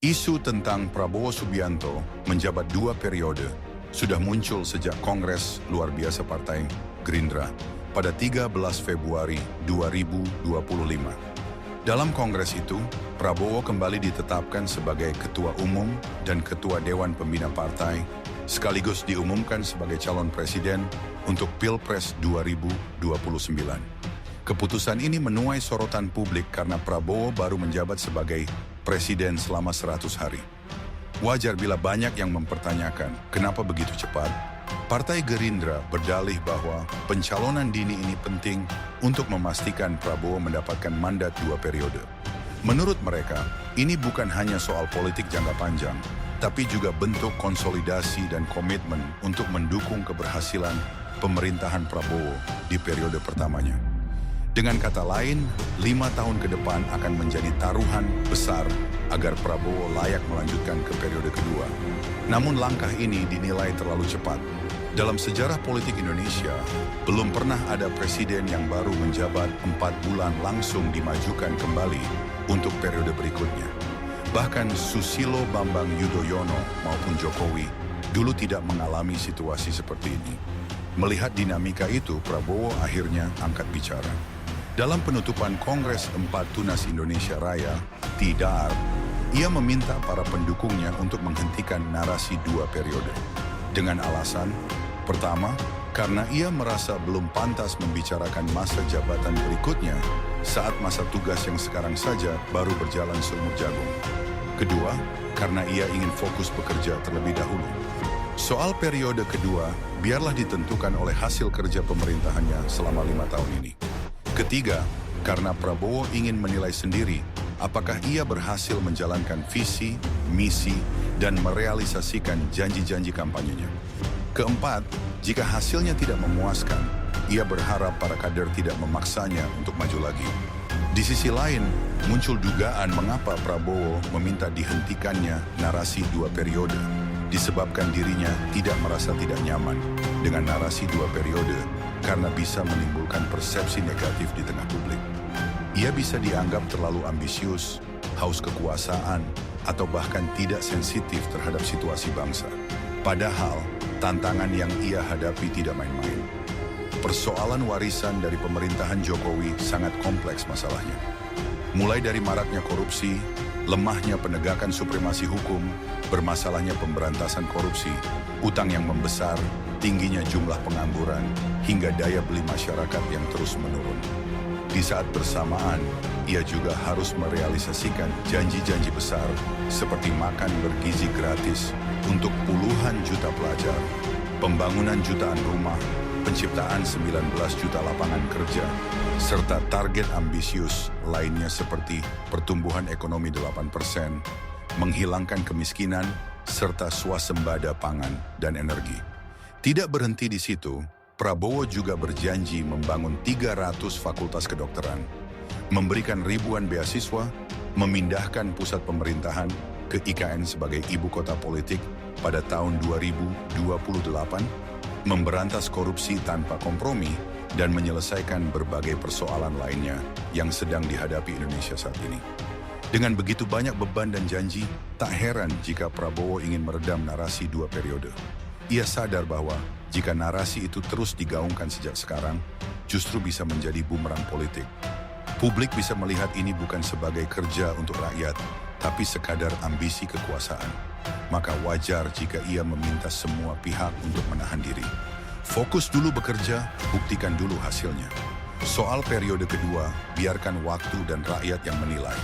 Isu tentang Prabowo Subianto menjabat 2 periode sudah muncul sejak Kongres Luar Biasa Partai Gerindra pada 13 Februari 2025. Dalam kongres itu, Prabowo kembali ditetapkan sebagai Ketua Umum dan Ketua Dewan Pembina Partai, sekaligus diumumkan sebagai calon presiden untuk Pilpres 2029. Keputusan ini menuai sorotan publik karena Prabowo baru menjabat sebagai presiden selama 100 hari. Wajar bila banyak yang mempertanyakan kenapa begitu cepat. Partai Gerindra berdalih bahwa pencalonan dini ini penting untuk memastikan Prabowo mendapatkan mandat 2 periode. Menurut mereka, ini bukan hanya soal politik jangka panjang, tapi juga bentuk konsolidasi dan komitmen untuk mendukung keberhasilan pemerintahan Prabowo di periode pertamanya. Dengan kata lain, 5 tahun ke depan akan menjadi taruhan besar agar Prabowo layak melanjutkan ke periode kedua. Namun langkah ini dinilai terlalu cepat. Dalam sejarah politik Indonesia, belum pernah ada presiden yang baru menjabat 4 bulan langsung dimajukan kembali untuk periode berikutnya. Bahkan Susilo Bambang Yudhoyono maupun Jokowi dulu tidak mengalami situasi seperti ini. Melihat dinamika itu, Prabowo akhirnya angkat bicara. Dalam penutupan Kongres 4 Tunas Indonesia Raya, TIDAR, ia meminta para pendukungnya untuk menghentikan narasi 2 periode. Dengan alasan, pertama, karena ia merasa belum pantas membicarakan masa jabatan berikutnya saat masa tugas yang sekarang saja baru berjalan seumur jagung. Kedua, karena ia ingin fokus bekerja terlebih dahulu. Soal periode kedua, biarlah ditentukan oleh hasil kerja pemerintahannya selama 5 tahun ini. Ketiga, karena Prabowo ingin menilai sendiri apakah ia berhasil menjalankan visi, misi, dan merealisasikan janji-janji kampanyenya. Keempat, jika hasilnya tidak memuaskan, ia berharap para kader tidak memaksanya untuk maju lagi. Di sisi lain, muncul dugaan mengapa Prabowo meminta dihentikannya narasi 2 periode, disebabkan dirinya tidak merasa tidak nyaman dengan narasi 2 periode karena bisa menimbulkan persepsi negatif di tengah publik. Ia bisa dianggap terlalu ambisius, haus kekuasaan, atau bahkan tidak sensitif terhadap situasi bangsa. Padahal, tantangan yang ia hadapi tidak main-main. Persoalan warisan dari pemerintahan Jokowi sangat kompleks masalahnya. Mulai dari maraknya korupsi, lemahnya penegakan supremasi hukum, bermasalahnya pemberantasan korupsi, utang yang membesar, tingginya jumlah pengangguran, hingga daya beli masyarakat yang terus menurun. Di saat bersamaan, ia juga harus merealisasikan janji-janji besar seperti makan bergizi gratis untuk puluhan juta pelajar, pembangunan jutaan rumah, penciptaan 19 juta lapangan kerja, serta target ambisius lainnya seperti pertumbuhan ekonomi 8%, menghilangkan kemiskinan, serta swasembada pangan dan energi. Tidak berhenti di situ, Prabowo juga berjanji membangun 300 fakultas kedokteran, memberikan ribuan beasiswa, memindahkan pusat pemerintahan ke IKN sebagai ibu kota politik pada tahun 2028, memberantas korupsi tanpa kompromi, dan menyelesaikan berbagai persoalan lainnya yang sedang dihadapi Indonesia saat ini. Dengan begitu banyak beban dan janji, tak heran jika Prabowo ingin meredam narasi 2 periode. Ia sadar bahwa jika narasi itu terus digaungkan sejak sekarang, justru bisa menjadi bumerang politik. Publik bisa melihat ini bukan sebagai kerja untuk rakyat, tapi sekadar ambisi kekuasaan. Maka wajar jika ia meminta semua pihak untuk menahan diri. Fokus dulu bekerja, buktikan dulu hasilnya. Soal periode kedua, biarkan waktu dan rakyat yang menilai.